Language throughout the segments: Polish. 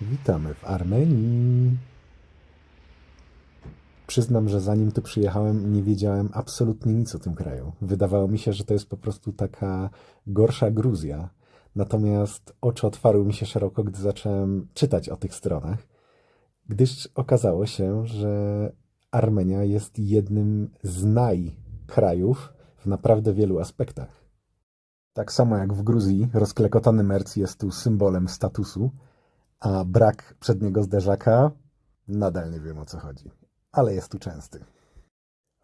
Witamy w Armenii. Przyznam, że zanim tu przyjechałem, nie wiedziałem absolutnie nic o tym kraju. Wydawało mi się, że to jest po prostu taka gorsza Gruzja. Natomiast oczy otwarły mi się szeroko, gdy zacząłem czytać o tych stronach, gdyż okazało się, że Armenia jest jednym z krajów w naprawdę wielu aspektach. Tak samo jak w Gruzji, rozklekotany merc jest tu symbolem statusu, a brak przedniego zderzaka nadal nie wiem o co chodzi, ale jest tu częsty.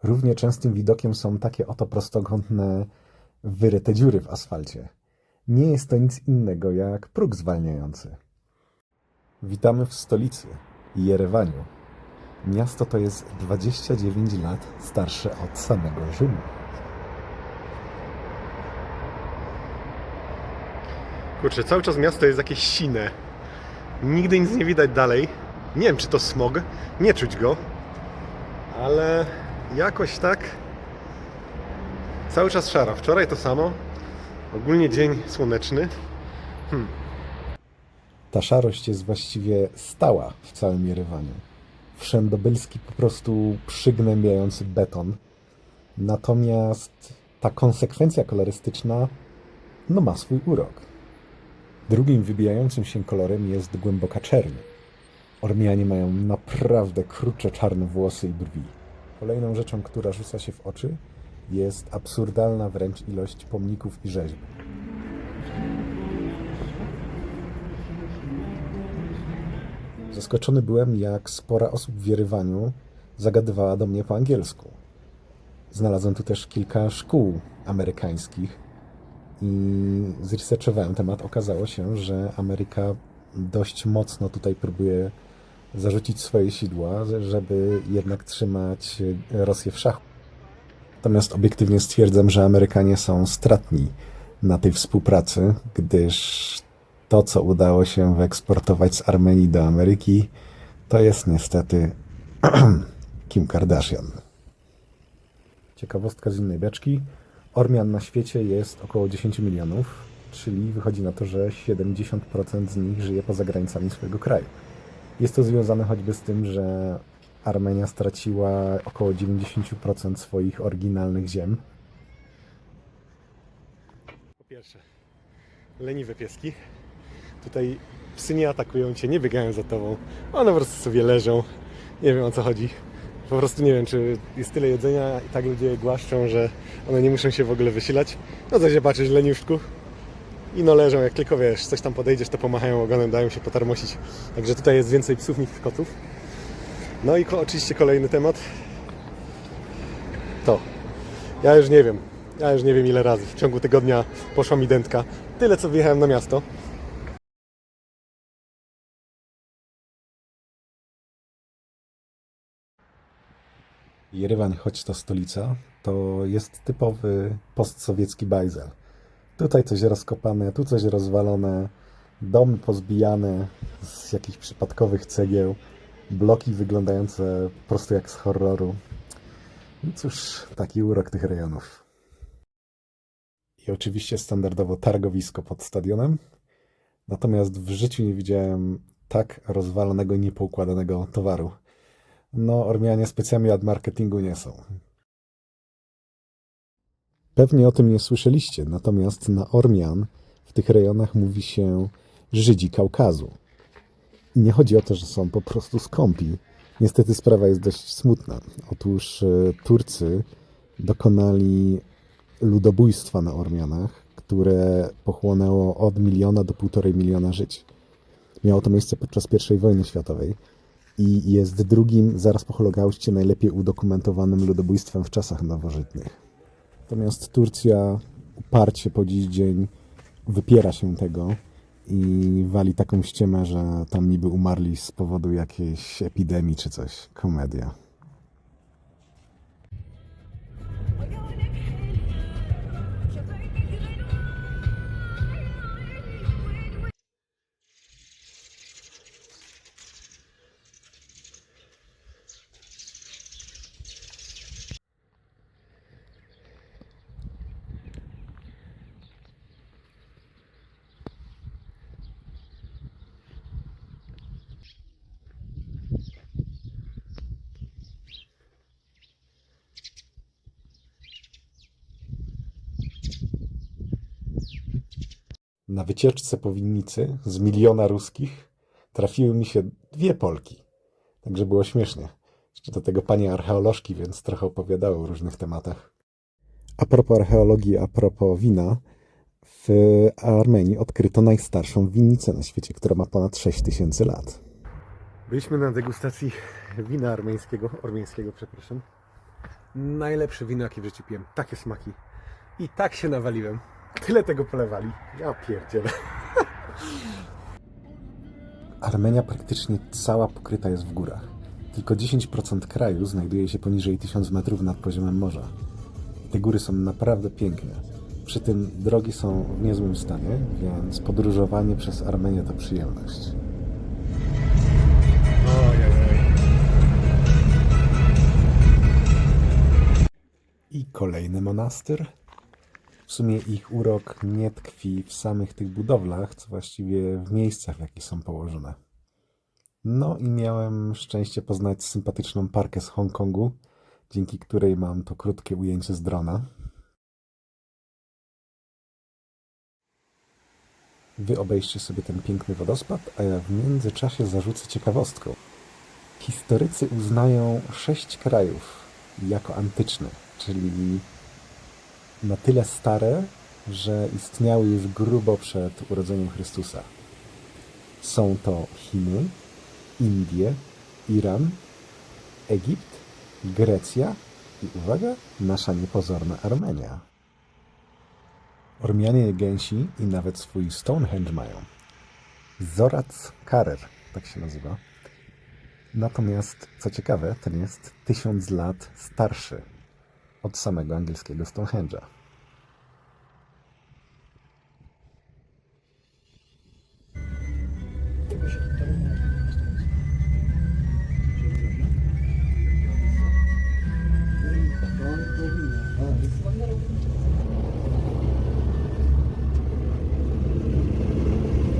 Równie częstym widokiem są takie oto prostokątne, wyryte dziury w asfalcie. Nie jest to nic innego jak próg zwalniający. Witamy w stolicy, Jerewaniu. Miasto to jest 29 lat starsze od samego Rzymu. Kurczę, cały czas miasto jest jakieś sine. Nigdy nic nie widać dalej. Nie wiem, czy to smog. Nie czuć go. Ale jakoś tak cały czas szaro. Wczoraj to samo. Ogólnie dzień słoneczny. Ta szarość jest właściwie stała w całym Jerewaniu. Wszędobylski po prostu przygnębiający beton. Natomiast ta konsekwencja kolorystyczna ma swój urok. Drugim wybijającym się kolorem jest głęboka czerń. Ormianie mają naprawdę krucze czarne włosy i brwi. Kolejną rzeczą, która rzuca się w oczy, jest absurdalna wręcz ilość pomników i rzeźb. Zaskoczony byłem, jak spora osób w Jerewaniu zagadywała do mnie po angielsku. Znalazłem tu też kilka szkół amerykańskich i zresearchowałem temat. Okazało się, że Ameryka dość mocno tutaj próbuje zarzucić swoje sidła, żeby jednak trzymać Rosję w szachu. Natomiast obiektywnie stwierdzam, że Amerykanie są stratni na tej współpracy, gdyż to, co udało się wyeksportować z Armenii do Ameryki, to jest niestety Kim Kardashian. Ciekawostka z innej beczki. Ormian na świecie jest około 10 milionów, czyli wychodzi na to, że 70% z nich żyje poza granicami swojego kraju. Jest to związane choćby z tym, że Armenia straciła około 90% swoich oryginalnych ziem. Po pierwsze, leniwe pieski. Tutaj psy nie atakują cię, nie biegają za tobą. One po prostu sobie leżą. Nie wiem, o co chodzi. Po prostu nie wiem, czy jest tyle jedzenia i tak ludzie je głaszczą, że one nie muszą się w ogóle wysilać. No to się patrzysz, leniuszku. I no leżą, jak tylko wiesz, coś tam podejdziesz, to pomachają ogonem, dają się potarmosić. Także tutaj jest więcej psów niż kotów. No i oczywiście kolejny temat. To. Ja już nie wiem ile razy w ciągu tygodnia poszła mi dętka. Tyle co wyjechałem na miasto. Jerewan, choć to stolica, to jest typowy postsowiecki bajzel. Tutaj coś rozkopane, tu coś rozwalone, domy pozbijane z jakichś przypadkowych cegieł, bloki wyglądające po prostu jak z horroru. No cóż, taki urok tych rejonów. I oczywiście standardowo targowisko pod stadionem. Natomiast w życiu nie widziałem tak rozwalonego i niepoukładanego towaru. No, Ormianie specjalnie od marketingu nie są. Pewnie o tym nie słyszeliście, natomiast na Ormian w tych rejonach mówi się Żydzi Kaukazu. I nie chodzi o to, że są po prostu skąpi. Niestety sprawa jest dość smutna. Otóż Turcy dokonali ludobójstwa na Ormianach, które pochłonęło od 1 do 1,5 miliona żyć. Miało to miejsce podczas I wojny światowej i jest drugim, zaraz po Holokauście, najlepiej udokumentowanym ludobójstwem w czasach nowożytnych. Natomiast Turcja uparcie po dziś dzień wypiera się tego i wali taką ściemę, że tam niby umarli z powodu jakiejś epidemii czy coś. Komedia. Na wycieczce po winnicy z 1 000 000 ruskich trafiły mi się 2 Polki. Także było śmiesznie. Jeszcze do tego panie archeolożki, więc trochę opowiadały o różnych tematach. A propos archeologii, a propos wina, w Armenii odkryto najstarszą winnicę na świecie, która ma ponad 6000 lat. Byliśmy na degustacji wina ormiańskiego, przepraszam. Najlepsze wino, jakie w życiu piłem. Takie smaki. I tak się nawaliłem. Tyle tego polewali. Ja pierdzielę. Armenia praktycznie cała pokryta jest w górach. Tylko 10% kraju znajduje się poniżej 1000 metrów nad poziomem morza. Te góry są naprawdę piękne. Przy tym drogi są w niezłym stanie, więc podróżowanie przez Armenię to przyjemność. I kolejny monastyr. W sumie ich urok nie tkwi w samych tych budowlach, co właściwie w miejscach, w jakich są położone. No i miałem szczęście poznać sympatyczną parkę z Hongkongu, dzięki której mam to krótkie ujęcie z drona. Wy obejrzcie sobie ten piękny wodospad, a ja w międzyczasie zarzucę ciekawostką. Historycy uznają 6 krajów jako antyczne, czyli na tyle stare, że istniały już grubo przed urodzeniem Chrystusa. Są to Chiny, Indie, Iran, Egipt, Grecja i uwaga, nasza niepozorna Armenia. Ormianie gęsi i nawet swój Stonehenge mają. Zorac Karer, tak się nazywa. Natomiast, co ciekawe, ten jest 1000 lat starszy od samego angielskiego Stonehenge'a.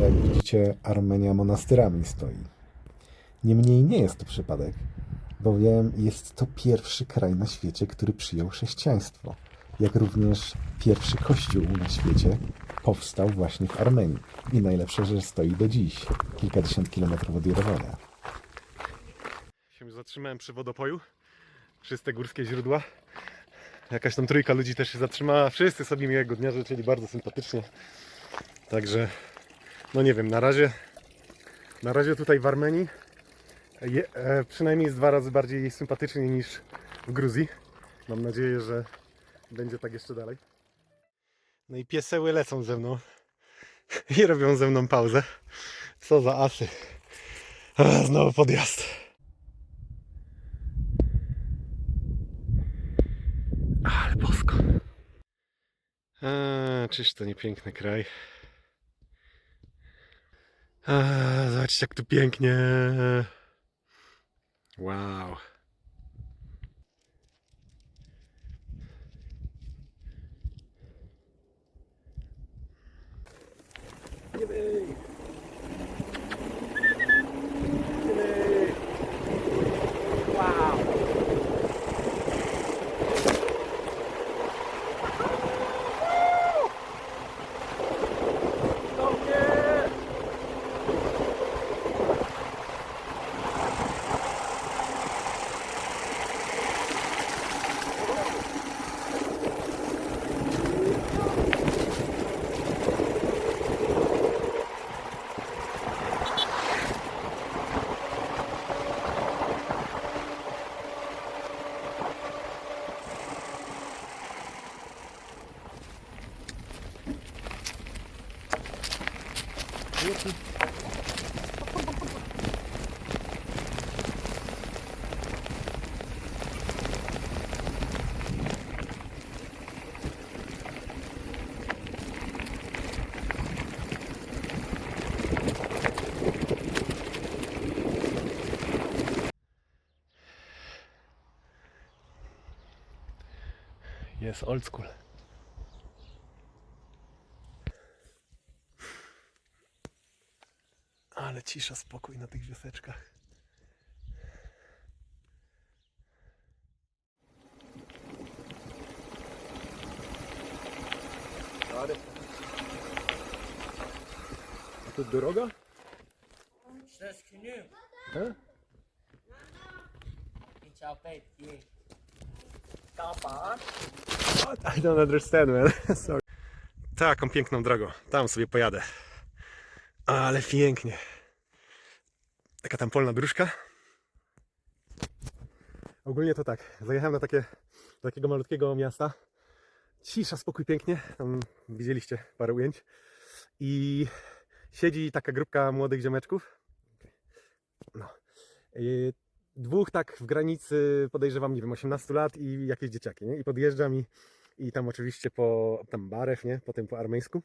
Jak widzicie, Armenia monastyrami stoi. Niemniej nie jest to przypadek, bowiem jest to pierwszy kraj na świecie, który przyjął chrześcijaństwo, jak również pierwszy kościół na świecie powstał właśnie w Armenii. I najlepsze, że stoi do dziś, kilkadziesiąt kilometrów od Jerowania. Się zatrzymałem przy wodopoju. Czyste górskie źródła. Jakaś tam trójka ludzi też się zatrzymała. Wszyscy sobie miłego dnia życzyli bardzo sympatycznie. Także, no nie wiem, na razie tutaj w Armenii przynajmniej jest 2 razy bardziej sympatycznie niż w Gruzji. Mam nadzieję, że będzie tak jeszcze dalej. No i pieseły lecą ze mną i robią ze mną pauzę. Co za asy. Znowu podjazd. Ale bosko. Czyż to nie piękny kraj? Zobaczcie, jak tu pięknie. Wow. Wow. Jest old school. Ale cisza, spokój na tych wioseczkach. тут дорога? А? What? I don't understand, man. Sorry. Taką piękną drogą. Tam sobie pojadę. Ale pięknie. Taka tam polna dróżka. Ogólnie to tak. Zajechałem na do takiego malutkiego miasta. Cisza, spokój, pięknie. Tam widzieliście parę ujęć. I siedzi taka grupka młodych ziomeczków. No. Dwóch tak w granicy, podejrzewam, nie wiem, 18 lat i jakieś dzieciaki, nie? I podjeżdżam i tam oczywiście tam barew, nie? Potem po armeńsku,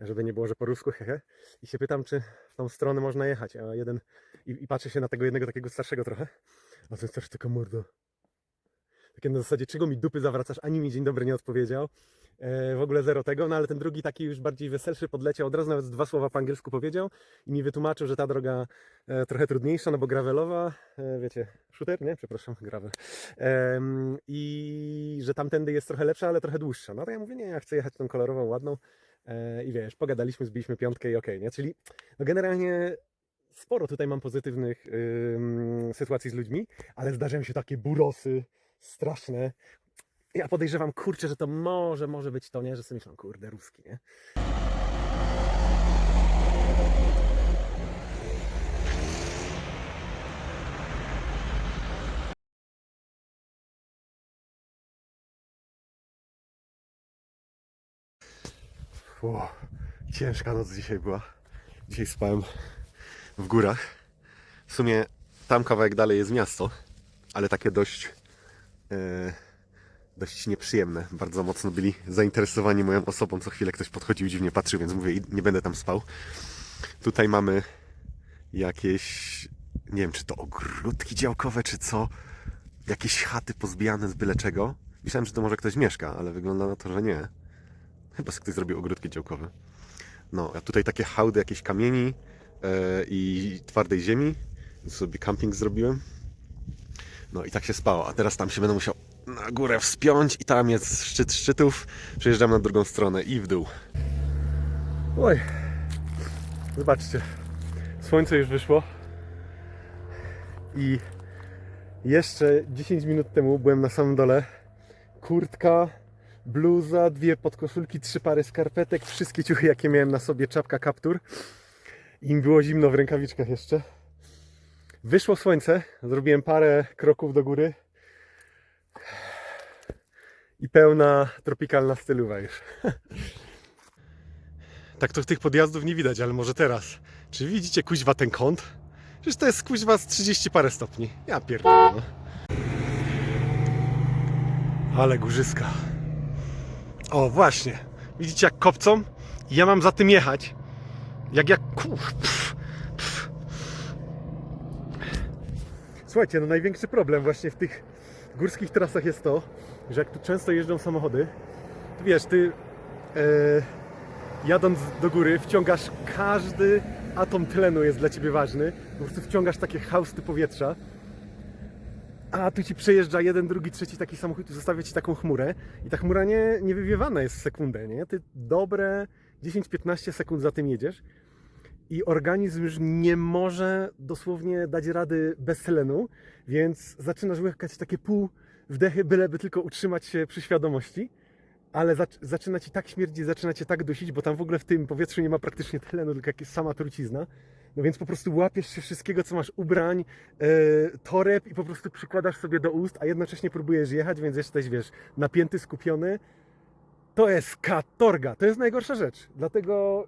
żeby nie było, że po rusku, hehe. I się pytam, czy w tą stronę można jechać, a jeden, i patrzę się na tego jednego takiego starszego trochę, a ten starszy taka mordo. Takie na zasadzie, czego mi dupy zawracasz, ani mi dzień dobry nie odpowiedział. W ogóle zero tego, no ale ten drugi taki już bardziej weselszy podleciał, od razu nawet 2 słowa po angielsku powiedział i mi wytłumaczył, że ta droga trochę trudniejsza, no bo gravelowa, wiecie, shooter, nie? Przepraszam, gravel. I że tamtędy jest trochę lepsza, ale trochę dłuższa. No to ja mówię, nie, ja chcę jechać tą kolorową, ładną i wiesz, pogadaliśmy, zbiliśmy piątkę i okej, nie? Czyli no generalnie sporo tutaj mam pozytywnych sytuacji z ludźmi, ale zdarzają się takie burosy straszne. Ja podejrzewam, kurczę, że to może być to, nie? Że sobie myślą, kurde, ruski, nie? Ciężka noc dzisiaj była. Dzisiaj spałem w górach. W sumie tam kawałek dalej jest miasto, ale takie dość nieprzyjemne. Bardzo mocno byli zainteresowani moją osobą. Co chwilę ktoś podchodził, dziwnie patrzył, więc mówię, nie będę tam spał. Tutaj mamy jakieś, nie wiem, czy to ogródki działkowe, czy co. Jakieś chaty pozbijane z byle czego. Myślałem, że to może ktoś mieszka, ale wygląda na to, że nie. Chyba ktoś zrobił ogródki działkowe. No, a tutaj takie hałdy, jakieś kamieni i twardej ziemi. Więc sobie camping zrobiłem. No i tak się spało. A teraz tam się będę musiał na górę wspiąć i tam jest szczyt szczytów. Przejeżdżam na drugą stronę i w dół. Oj, zobaczcie. Słońce już wyszło. I jeszcze 10 minut temu byłem na samym dole. Kurtka, bluza, 2 podkoszulki, 3 pary skarpetek, wszystkie ciuchy jakie miałem na sobie, czapka, kaptur. I mi było zimno w rękawiczkach jeszcze. Wyszło słońce, zrobiłem parę kroków do góry. I pełna tropikalna stylowa już. Tak to tych podjazdów nie widać, ale może teraz. Czy widzicie kuźwa ten kąt? Przecież to jest kuźwa z 30 parę stopni. Ja pierdolę, no. Ale górzyska. O, właśnie. Widzicie jak kopcą? I ja mam za tym jechać. Jak... Słuchajcie, no największy problem właśnie w tych górskich trasach jest to, że jak tu często jeżdżą samochody, to wiesz, ty jadąc do góry wciągasz każdy atom tlenu jest dla ciebie ważny, po prostu wciągasz takie hausty powietrza, a tu ci przejeżdża jeden, drugi, trzeci taki samochód i zostawia ci taką chmurę i ta chmura nie wywiewana jest w sekundę, nie? Ty dobre 10-15 sekund za tym jedziesz i organizm już nie może dosłownie dać rady bez tlenu, więc zaczynasz łychać takie pół wdechy, byleby tylko utrzymać się przy świadomości, ale zaczyna ci tak śmierdzić, zaczyna cię tak dusić, bo tam w ogóle w tym powietrzu nie ma praktycznie tlenu, tylko jakaś sama trucizna. No więc po prostu łapiesz się wszystkiego, co masz, ubrań, toreb i po prostu przykładasz sobie do ust, a jednocześnie próbujesz jechać, więc jesteś, wiesz, napięty, skupiony. To jest katorga, to jest najgorsza rzecz. Dlatego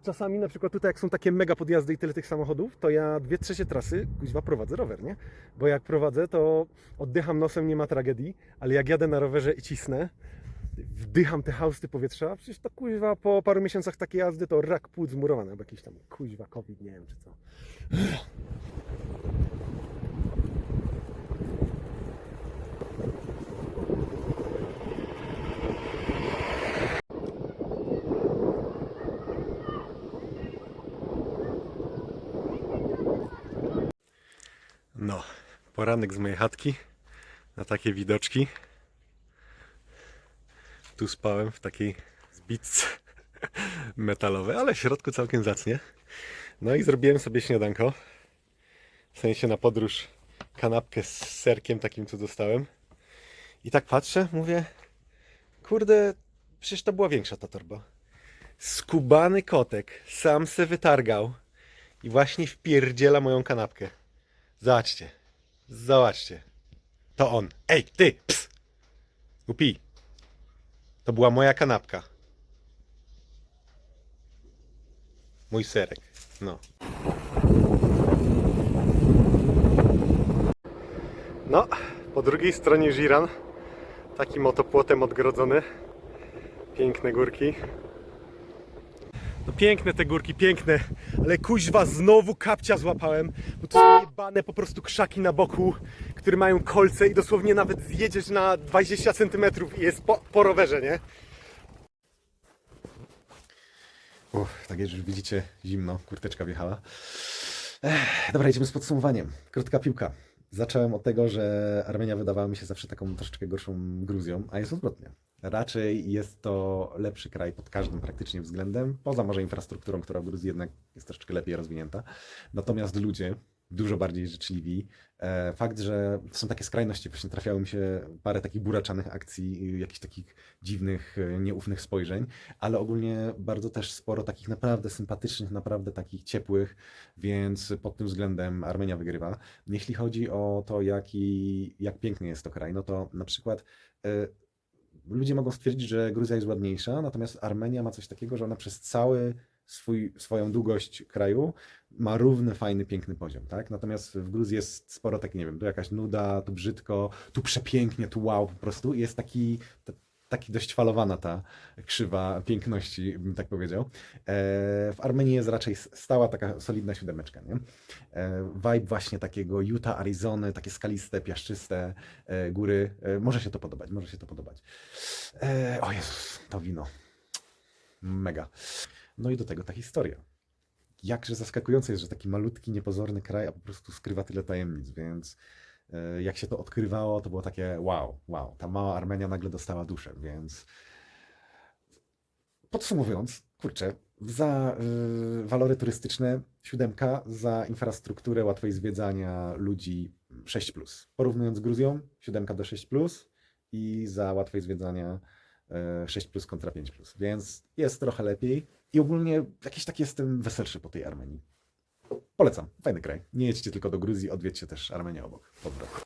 czasami na przykład tutaj jak są takie mega podjazdy i tyle tych samochodów, to ja 2/3 trasy kuźwa prowadzę rower, nie? Bo jak prowadzę, to oddycham nosem, nie ma tragedii, ale jak jadę na rowerze i cisnę, wdycham te hausty powietrza, przecież to kuźwa po paru miesiącach takiej jazdy to rak płuc zmurowany, albo jakiś tam kuźwa COVID, nie wiem czy co. No, poranek z mojej chatki na takie widoczki. Tu spałem w takiej zbitce metalowe, ale w środku całkiem zacnie. No i zrobiłem sobie śniadanko. W sensie na podróż kanapkę z serkiem takim, co dostałem. I tak patrzę, mówię, kurde, przecież to była większa ta torba. Skubany kotek sam se wytargał i właśnie wpierdziela moją kanapkę. Zobaczcie, zobaczcie. To on. Ej, ty! Ps! Głupi. To była moja kanapka. Mój serek. No. No, po drugiej stronie Żiran. Takim oto płotem odgrodzony. Piękne górki. No piękne te górki, piękne. Ale kuźwa, znowu kapcia złapałem. Bo to są jebane po prostu krzaki na boku, które mają kolce i dosłownie nawet zjedziesz na 20 cm i jest po rowerze, nie? Tak jest, już widzicie, zimno, kurteczka wjechała. Dobra, idziemy z podsumowaniem. Krótka piłka. Zacząłem od tego, że Armenia wydawała mi się zawsze taką troszeczkę gorszą Gruzją, a jest odwrotnie. Raczej jest to lepszy kraj pod każdym praktycznie względem, poza może infrastrukturą, która w Gruzji jednak jest troszeczkę lepiej rozwinięta. Natomiast ludzie dużo bardziej życzliwi. Fakt, że są takie skrajności, właśnie trafiało mi się parę takich buraczanych akcji, jakichś takich dziwnych, nieufnych spojrzeń, ale ogólnie bardzo też sporo takich naprawdę sympatycznych, naprawdę takich ciepłych, więc pod tym względem Armenia wygrywa. Jeśli chodzi o to, jak piękny jest to kraj, no to na przykład ludzie mogą stwierdzić, że Gruzja jest ładniejsza, natomiast Armenia ma coś takiego, że ona przez cały swoją długość kraju ma równy, fajny, piękny poziom, tak? Natomiast w Gruzji jest sporo tak, nie wiem, tu jakaś nuda, tu brzydko, tu przepięknie, tu wow, po prostu. Jest taki dość falowana ta krzywa piękności, bym tak powiedział. W Armenii jest raczej stała taka solidna siódemeczka, nie? Vibe właśnie takiego Utah, Arizony, takie skaliste, piaszczyste góry. Może się to podobać, może się to podobać. O Jezus, to wino. Mega. No i do tego ta historia. Jakże zaskakujące jest, że taki malutki, niepozorny kraj, a po prostu skrywa tyle tajemnic, więc jak się to odkrywało, to było takie wow, ta mała Armenia nagle dostała duszę, więc podsumowując, kurczę, za walory turystyczne 7, za infrastrukturę łatwej zwiedzania ludzi 6+. Porównując z Gruzją, 7 do 6+, i za łatwej zwiedzania 6+ kontra 5+, więc jest trochę lepiej i ogólnie jakiś taki jestem weselszy po tej Armenii. Polecam, fajny kraj. Nie jedźcie tylko do Gruzji, odwiedźcie też Armenię obok. Pozdro.